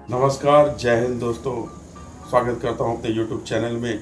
नमस्कार, जय हिंद दोस्तों। स्वागत करता हूँ अपने यूट्यूब चैनल में।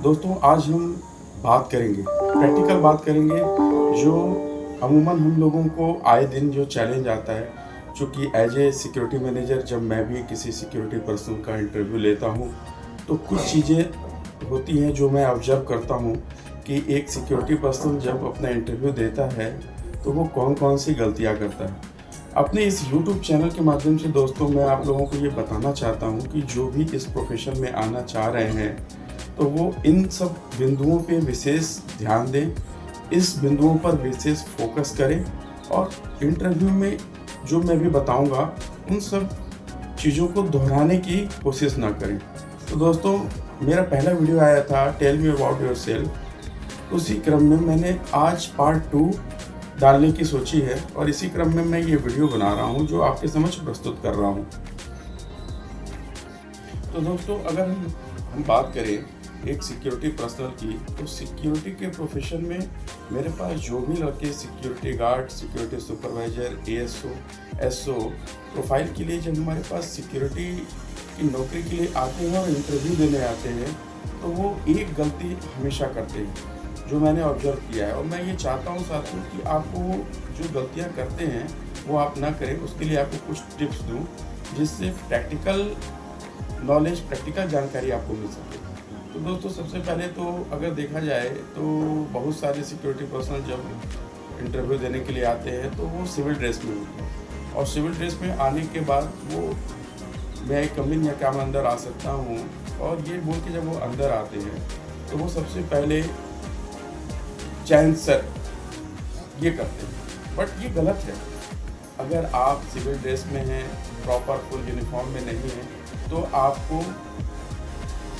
दोस्तों, आज हम प्रैक्टिकल बात करेंगे, जो अमूमन हम लोगों को आए दिन जो चैलेंज आता है। चूँकि एज ए सिक्योरिटी मैनेजर जब मैं भी किसी सिक्योरिटी पर्सन का इंटरव्यू लेता हूँ, तो कुछ चीज़ें होती हैं जो मैं ऑब्जर्व करता हूँ कि एक सिक्योरिटी पर्सन जब अपना इंटरव्यू देता है, तो वो कौन-कौन सी गलतियाँ करता है। अपने इस यूट्यूब चैनल के माध्यम से दोस्तों मैं आप लोगों को ये बताना चाहता हूँ कि जो भी इस प्रोफेशन में आना चाह रहे हैं, तो वो इन सब बिंदुओं पे विशेष ध्यान दें, इस बिंदुओं पर विशेष फोकस करें और इंटरव्यू में जो मैं भी बताऊँगा उन सब चीज़ों को दोहराने की कोशिश ना करें। तो दोस्तों, मेरा पहला वीडियो आया था टेल मी अबाउट योरसेल्फ। उसी क्रम में मैंने आज पार्ट 2 डालने की सोची है और इसी क्रम में मैं ये वीडियो बना रहा हूँ जो आपके समक्ष प्रस्तुत कर रहा हूँ। तो दोस्तों, अगर हम बात करें एक सिक्योरिटी पर्सनल की, तो सिक्योरिटी के प्रोफेशन में मेरे पास जो भी लड़के security guard, security supervisor, ASO, SO profile के लिए जब हमारे पास सिक्योरिटी की नौकरी के लिए आते हैं और इंटरव्यू देने आते हैं, तो वो एक गलती हमेशा करते हैं जो मैंने ऑब्जर्व किया है। और मैं ये चाहता हूँ साथियों कि आपको जो गलतियाँ करते हैं वो आप ना करें। उसके लिए आपको कुछ टिप्स दूँ जिससे प्रैक्टिकल नॉलेज, प्रैक्टिकल जानकारी आपको मिल सके। तो दोस्तों, सबसे पहले तो अगर देखा जाए तो बहुत सारे सिक्योरिटी पर्सनल जब इंटरव्यू देने के लिए आते हैं तो वो सिविल ड्रेस में होते हैं, और सिविल ड्रेस में आने के बाद वो मैं कम इन या क्या मैं अंदर आ सकता हूँ, और ये बोल के जब वो अंदर आते हैं तो वो सबसे पहले जैन सर ये करते हैं। बट ये गलत है। अगर आप सिविल ड्रेस में हैं, प्रॉपर फुल यूनिफॉर्म में नहीं हैं, तो आपको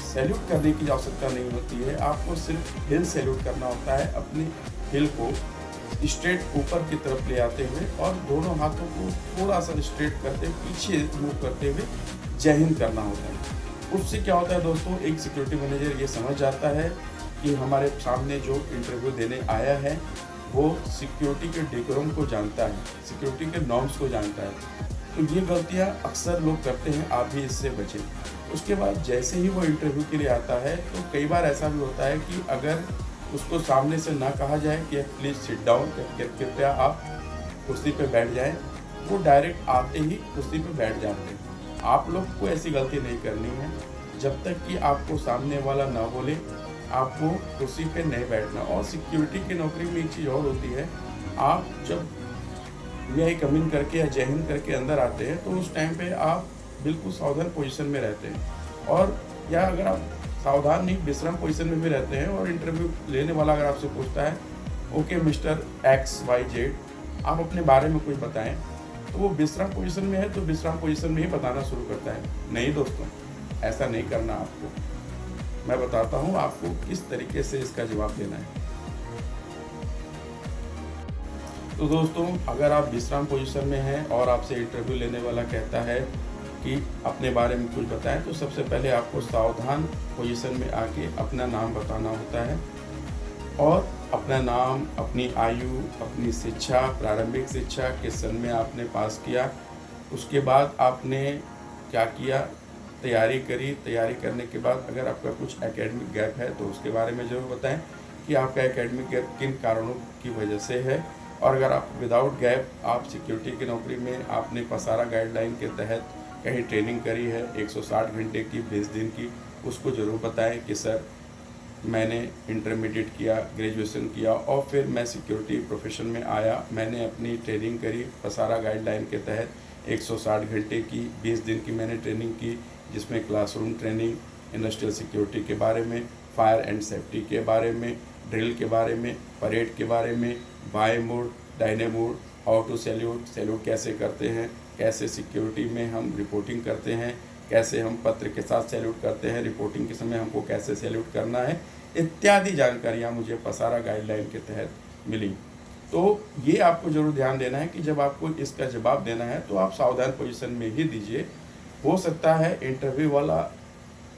सैल्यूट करने की आवश्यकता नहीं होती है। आपको सिर्फ हिल सैल्यूट करना होता है। अपने हिल को स्ट्रेट ऊपर की तरफ ले आते हुए और दोनों हाथों को थोड़ा सा स्ट्रेट करते हुए पीछे मूव करते हुए जय हिंद करना होता है। उससे क्या होता है दोस्तों, एक सिक्योरिटी मैनेजर ये समझ जाता है कि हमारे सामने जो इंटरव्यू देने आया है वो सिक्योरिटी के डेकोरम को जानता है, सिक्योरिटी के नॉर्म्स को जानता है। तो ये गलतियाँ अक्सर लोग करते हैं, आप भी इससे बचें। उसके बाद जैसे ही वो इंटरव्यू के लिए आता है तो कई बार ऐसा भी होता है कि अगर उसको सामने से ना कहा जाए कि प्लीज़ सिट डाउन, कृपया आप कुर्सी पे बैठ जाएं, वो डायरेक्ट आते ही कुर्सी पे बैठ जाते हैं। आप लोग को ऐसी गलती नहीं करनी है। जब तक कि आपको सामने वाला ना बोले, आपको कुर्सी पे नहीं बैठना। और सिक्योरिटी की नौकरी में एक चीज़ और होती है, आप जब वी कम इन करके या जय हिंद करके अंदर आते हैं तो उस टाइम पे आप बिल्कुल सावधान पोजीशन में रहते हैं। और या अगर आप सावधान नहीं, विश्राम पोजीशन में भी रहते हैं, और इंटरव्यू लेने वाला अगर आपसे पूछता है ओके मिस्टर XYZ, आप अपने बारे में कुछ बताएं, तो वो विश्राम पोजीशन में है तो विश्राम पोजीशन में ही बताना शुरू करता है। नहीं दोस्तों, ऐसा नहीं करना। आपको मैं बताता हूँ आपको किस तरीके से इसका जवाब देना है। तो दोस्तों, अगर आप विश्राम पोजीशन में हैं और आपसे इंटरव्यू लेने वाला कहता है कि अपने बारे में कुछ बताएं, तो सबसे पहले आपको सावधान पोजीशन में आके अपना नाम बताना होता है, और अपना नाम, अपनी आयु, अपनी शिक्षा, प्रारंभिक शिक्षा किस सन में आपने पास किया, उसके बाद आपने क्या किया, तैयारी करी, तैयारी करने के बाद अगर आपका कुछ एकेडमिक गैप है तो उसके बारे में ज़रूर बताएं कि आपका एकेडमिक गैप किन कारणों की वजह से है। और अगर आप विदाउट गैप आप सिक्योरिटी की नौकरी में आपने पसारा गाइडलाइन के तहत कहीं ट्रेनिंग करी है 160 घंटे की, 20 दिन की, उसको ज़रूर बताएं कि सर मैंने इंटरमीडिएट किया, ग्रेजुएशन किया और फिर मैं सिक्योरिटी प्रोफेशन में आया, मैंने अपनी ट्रेनिंग करी पसारा गाइडलाइन के तहत 160 घंटे की, 20 दिन की मैंने ट्रेनिंग की, जिसमें क्लासरूम ट्रेनिंग, इंडस्ट्रियल सिक्योरिटी के बारे में, फायर एंड सेफ्टी के बारे में, ड्रिल के बारे में, परेड के बारे में, बाय मोड, दाहिने मोड, हाउ टू सैल्यूट, सैल्यूट कैसे करते हैं, कैसे सिक्योरिटी में हम रिपोर्टिंग करते हैं, कैसे हम पत्र के साथ सैल्यूट करते हैं, रिपोर्टिंग के समय हमको कैसे सैल्यूट करना है, इत्यादि जानकारियाँ मुझे पसारा गाइडलाइन के तहत मिली। तो ये आपको ज़रूर ध्यान देना है कि जब आपको इसका जवाब देना है तो आप सावधान पोजीशन में ही दीजिए। हो सकता है इंटरव्यू वाला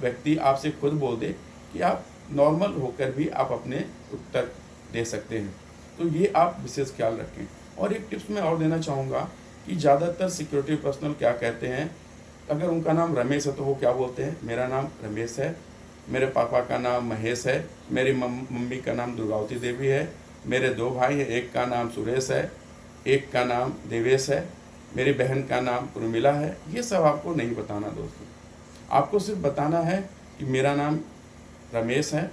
व्यक्ति आपसे खुद बोल दे कि आप नॉर्मल होकर भी आप अपने उत्तर दे सकते हैं। तो ये आप विशेष ख्याल रखें। और एक टिप्स मैं और देना चाहूँगा कि ज़्यादातर सिक्योरिटी पर्सनल क्या कहते हैं अगर उनका नाम रमेश है तो वो क्या बोलते हैं, मेरा नाम रमेश है, मेरे पापा का नाम महेश है, मेरी मम्मी का नाम दुर्गावती देवी है, मेरे 2 भाई हैं, एक का नाम सुरेश है, एक का नाम देवेश है, मेरी बहन का नाम उर्मिला है। ये सब आपको नहीं बताना दोस्तों, आपको सिर्फ बताना है कि मेरा नाम रमेश है,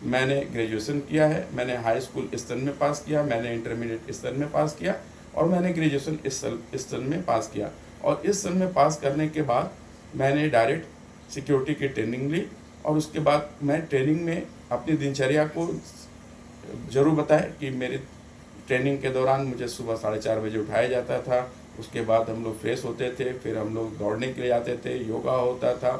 मैंने ग्रेजुएशन किया है, मैंने हाई स्कूल इस सन में पास किया, मैंने इंटरमीडिएट इस सन में पास किया और मैंने ग्रेजुएशन इस सन में पास किया। और इस सन में पास करने के बाद मैंने डायरेक्ट सिक्योरिटी की ट्रेनिंग ली और उसके बाद मैं ट्रेनिंग में अपनी दिनचर्या को ज़रूर बताया कि मेरी ट्रेनिंग के दौरान मुझे सुबह 4:30 बजे उठाया जाता था। उसके बाद हम लोग फ्रेश होते थे, फिर हम लोग दौड़ने के लिए जाते थे, योगा होता था,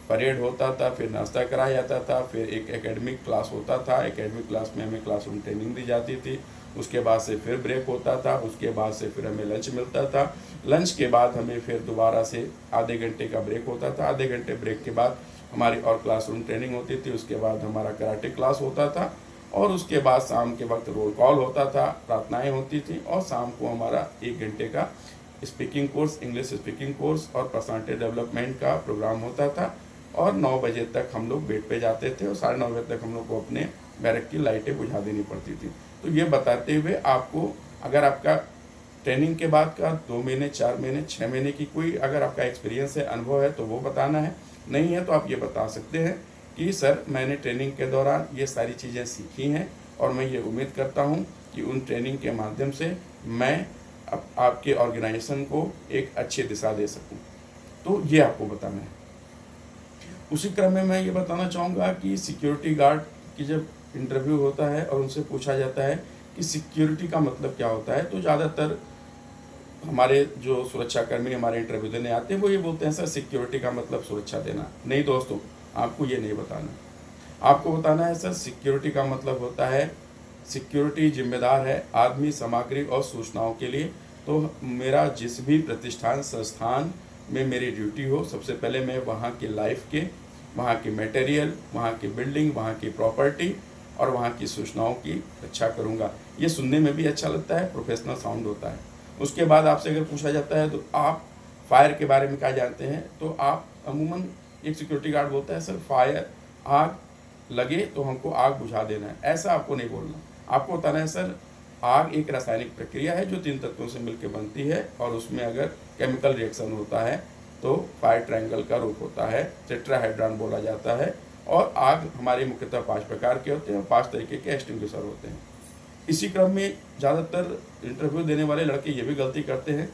परेड होता था, फिर नाश्ता कराया जाता था, फिर एक एकेडमिक क्लास होता था। एकेडमिक क्लास में हमें क्लासरूम ट्रेनिंग दी जाती थी। उसके बाद से फिर ब्रेक होता था, उसके बाद से फिर हमें लंच मिलता था। लंच के बाद हमें फिर दोबारा से आधे घंटे का ब्रेक होता था। आधे घंटे ब्रेक के बाद हमारी और क्लासरूम ट्रेनिंग होती थी। उसके बाद हमारा कराटे क्लास होता था और उसके बाद शाम के वक्त रोल कॉल होता था, प्रार्थनाएं होती थी और शाम को हमारा 1 घंटे का speaking course, English speaking course और पर्सनालिटी डेवलपमेंट का प्रोग्राम होता था। और 9 बजे तक हम लोग बेड पे जाते थे और 9:30 बजे तक हम लोग को अपने बैरक की लाइटें बुझा देनी पड़ती थी। तो ये बताते हुए आपको, अगर आपका ट्रेनिंग के बाद का 2 महीने, 4 महीने, 6 महीने की कोई अगर आपका एक्सपीरियंस है, अनुभव है तो वो बताना है। नहीं है तो आप ये बता सकते हैं कि सर मैंने ट्रेनिंग के दौरान ये सारी चीज़ें सीखी हैं और मैं ये उम्मीद करता हूँ कि उन ट्रेनिंग के माध्यम से मैं आपके ऑर्गेनाइजेशन को एक अच्छी दिशा दे सकूँ। तो ये आपको बताना है। उसी क्रम में मैं ये बताना चाहूँगा कि सिक्योरिटी गार्ड की जब इंटरव्यू होता है और उनसे पूछा जाता है कि सिक्योरिटी का मतलब क्या होता है, तो ज़्यादातर हमारे जो सुरक्षाकर्मी हमारे इंटरव्यू देने आते हैं वो ये बोलते हैं सर सिक्योरिटी का मतलब सुरक्षा देना। नहीं दोस्तों, आपको ये नहीं बताना। आपको बताना है सर सिक्योरिटी का मतलब होता है, सिक्योरिटी जिम्मेदार है आदमी, सामग्री और सूचनाओं के लिए। तो मेरा जिस भी प्रतिष्ठान, संस्थान में मेरी ड्यूटी हो, सबसे पहले मैं वहाँ के लाइफ के, वहाँ के मटेरियल, वहाँ की बिल्डिंग, वहाँ की प्रॉपर्टी और वहाँ की सूचनाओं की रक्षा करूँगा। ये सुनने में भी अच्छा लगता है, प्रोफेशनल साउंड होता है। उसके बाद आपसे अगर पूछा जाता है तो आप फायर के बारे में क्या जानते हैं, तो आप अमूमन, एक सिक्योरिटी गार्ड बोलता है सर फायर, आग लगे तो हमको आग बुझा देना है। ऐसा आपको नहीं बोलना, आपको बताना है सर आग एक रासायनिक प्रक्रिया है जो 3 तत्वों से मिलकर बनती है और उसमें अगर केमिकल रिएक्शन होता है तो फायर ट्रायंगल का रूप होता है, टेट्राहेड्रॉन बोला जाता है। और आग हमारे मुख्यतः 5 प्रकार के होते हैं और 5 तरीके के एक्सटिंग्विशर होते हैं। इसी क्रम में ज़्यादातर इंटरव्यू देने वाले लड़के ये भी गलती करते हैं,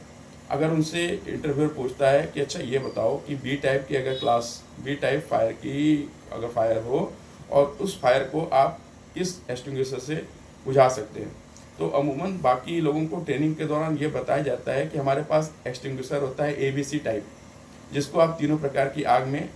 अगर उनसे इंटरव्यूअर पूछता है कि अच्छा ये बताओ कि बी टाइप की अगर क्लास, बी टाइप फायर की अगर फायर हो और उस फायर को आप किस एक्सटिंग्विशर से बुझा सकते हैं, तो अमूमन बाकी लोगों को ट्रेनिंग के दौरान ये बताया जाता है कि हमारे पास एक्सटिंग्विशर होता है ABC टाइप, जिसको आप तीनों प्रकार की आग में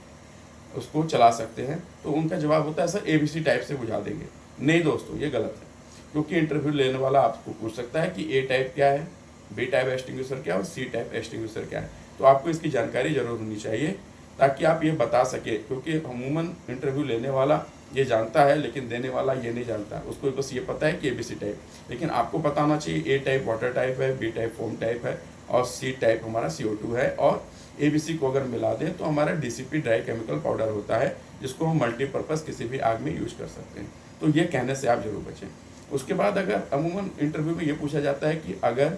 उसको चला सकते हैं। तो उनका जवाब होता है सर ABC टाइप से बुझा देंगे। नहीं दोस्तों, ये गलत है, क्योंकि इंटरव्यू लेने वाला आपको पूछ सकता है कि A टाइप क्या है, B टाइप एक्सटिंग्विशर क्या है और C टाइप एक्सटिंग्विशर क्या है। तो आपको इसकी जानकारी जरूर होनी चाहिए ताकि आप ये बता सके, क्योंकि अमूमन इंटरव्यू लेने वाला ये जानता है लेकिन देने वाला ये नहीं जानता, उसको बस ये पता है कि ABC टाइप। लेकिन आपको पता होना चाहिए A टाइप वाटर टाइप है, B टाइप फोम टाइप है और C टाइप हमारा CO2 है। और ABC को अगर मिला दें तो हमारा DCP ड्राई केमिकल पाउडर होता है, जिसको हम मल्टीपर्पज़ किसी भी आग में यूज कर सकते हैं। तो ये कहने से आप जरूर बचें। उसके बाद अगर अमूमन इंटरव्यू में ये पूछा जाता है कि अगर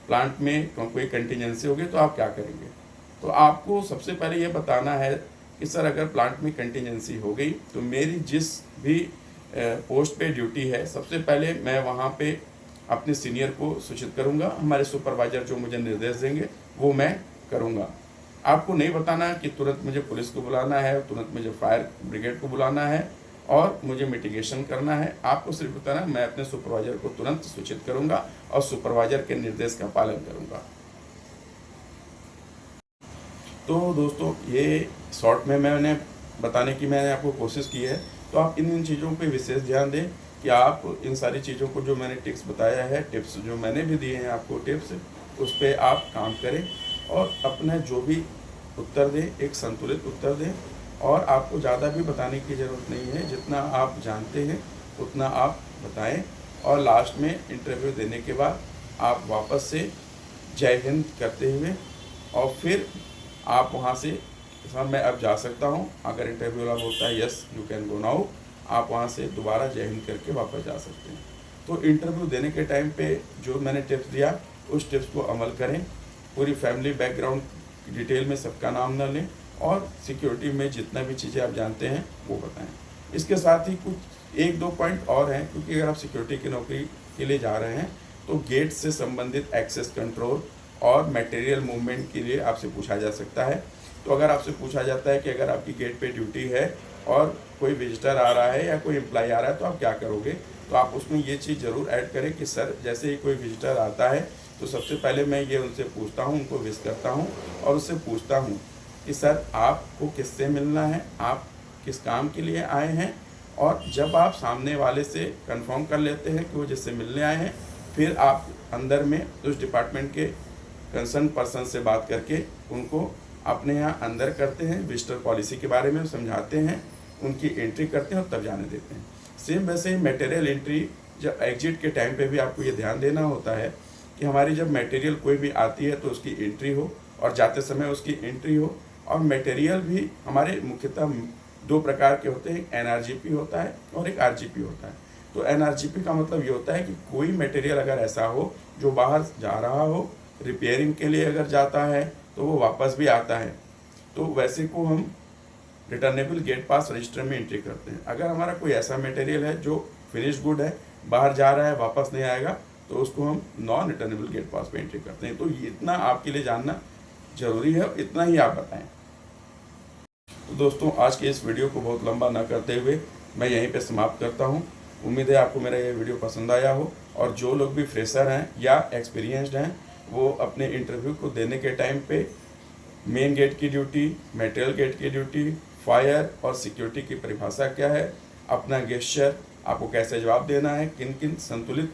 प्लांट में कोई कंटीजेंसी होगी तो आप क्या करेंगे, तो आपको सबसे पहले ये बताना है कि सर अगर प्लांट में कंटीजेंसी हो गई तो मेरी जिस भी पोस्ट पे ड्यूटी है, सबसे पहले मैं वहाँ पे अपने सीनियर को सूचित करूँगा, हमारे सुपरवाइजर जो मुझे निर्देश देंगे वो मैं करूँगा। आपको नहीं बताना कि तुरंत मुझे पुलिस को बुलाना है, तुरंत मुझे फायर ब्रिगेड को बुलाना है और मुझे मिटिगेशन करना है। आपको सिर्फ बताना मैं अपने सुपरवाइजर को तुरंत सूचित करूँगा और सुपरवाइजर के निर्देश का पालन करूँगा। तो दोस्तों ये शॉर्ट में मैंने बताने की मैंने आपको कोशिश की है। तो आप इन चीज़ों पे विशेष ध्यान दें कि आप इन सारी चीज़ों को जो मैंने टिप्स बताया है, टिप्स जो मैंने भी दिए हैं आपको टिप्स, उस पर आप काम करें और अपना जो भी उत्तर दें एक संतुलित उत्तर दें। और आपको ज़्यादा भी बताने की ज़रूरत नहीं है, जितना आप जानते हैं उतना आप बताएं। और लास्ट में इंटरव्यू देने के बाद आप वापस से जय हिंद करते हुए और फिर आप वहाँ से साहब मैं अब जा सकता हूँ। अगर इंटरव्यू वाला बोलता है yes you can go now, आप वहाँ से दोबारा जय हिंद करके वापस जा सकते हैं। तो इंटरव्यू देने के टाइम पे जो मैंने टिप्स दिया उस टिप्स को अमल करें। पूरी फैमिली बैकग्राउंड डिटेल में सबका नाम न लें और सिक्योरिटी में जितना भी चीज़ें आप जानते हैं वो बताएं। इसके साथ ही कुछ 1-2 पॉइंट और हैं, क्योंकि अगर आप सिक्योरिटी की नौकरी के लिए जा रहे हैं तो गेट से संबंधित एक्सेस कंट्रोल और मटेरियल मूवमेंट के लिए आपसे पूछा जा सकता है। तो अगर आपसे पूछा जाता है कि अगर आपकी गेट पे ड्यूटी है और कोई विजिटर आ रहा है या कोई एम्प्लॉय आ रहा है तो आप क्या करोगे, तो आप उसमें ये चीज़ ज़रूर ऐड करें कि सर जैसे ही कोई विजिटर आता है तो सबसे पहले मैं ये उनसे पूछता हूँ, उनको विश करता हूँ और उससे पूछता हूँ कि सर आपको किससे मिलना है, आप किस काम के लिए आए हैं। और जब आप सामने वाले से कंफर्म कर लेते हैं कि वो जिससे मिलने आए हैं, फिर आप अंदर में उस डिपार्टमेंट के कंसर्न पर्सन से बात करके उनको अपने यहाँ अंदर करते हैं, विजिटर पॉलिसी के बारे में समझाते हैं, उनकी एंट्री करते हैं और तब जाने देते हैं। सेम वैसे ही मटेरियल एंट्री जब एग्जिट के टाइम पे भी आपको ये ध्यान देना होता है कि हमारी जब मटेरियल कोई भी आती है तो उसकी एंट्री हो और जाते समय उसकी एंट्री हो। और मटेरियल भी हमारे मुख्यतः 2 प्रकार के होते हैं, एक NRGP होता है और एक RGP होता है। तो NRGP का मतलब ये होता है कि कोई मटेरियल अगर ऐसा हो जो बाहर जा रहा हो, रिपेयरिंग के लिए अगर जाता है तो वो वापस भी आता है, तो वैसे को हम रिटर्नेबल गेट पास रजिस्टर में एंट्री करते हैं। अगर हमारा कोई ऐसा मटेरियल है जो फिनिश गुड है, बाहर जा रहा है वापस नहीं आएगा, तो उसको हम नॉन रिटर्नेबल गेट पास पे एंट्री करते हैं। तो इतना आपके लिए जानना जरूरी है, इतना ही आप बताएं। तो दोस्तों आज के इस वीडियो को बहुत लंबा ना करते हुए मैं यहीं पे समाप्त करता हूँ। उम्मीद है आपको मेरा ये वीडियो पसंद आया हो और जो लोग भी फ्रेशर हैं या एक्सपीरियंस्ड हैं वो अपने इंटरव्यू को देने के टाइम पे मेन गेट की ड्यूटी, मटेरियल गेट की ड्यूटी, फायर और सिक्योरिटी की परिभाषा क्या है, अपना गेस्चर आपको कैसे जवाब देना है, किन किन संतुलित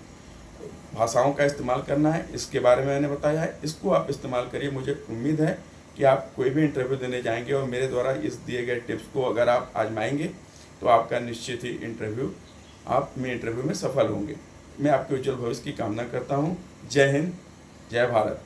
भाषाओं का इस्तेमाल करना है, इसके बारे में मैंने बताया है। इसको आप इस्तेमाल करिए। मुझे उम्मीद है कि आप कोई भी इंटरव्यू देने जाएंगे और मेरे द्वारा इस दिए गए टिप्स को अगर आप आजमाएंगे तो आपका निश्चित ही इंटरव्यू में सफल होंगे। मैं आपके उज्जवल भविष्य की कामना करता हूँ। जय हिंद, जय भारत।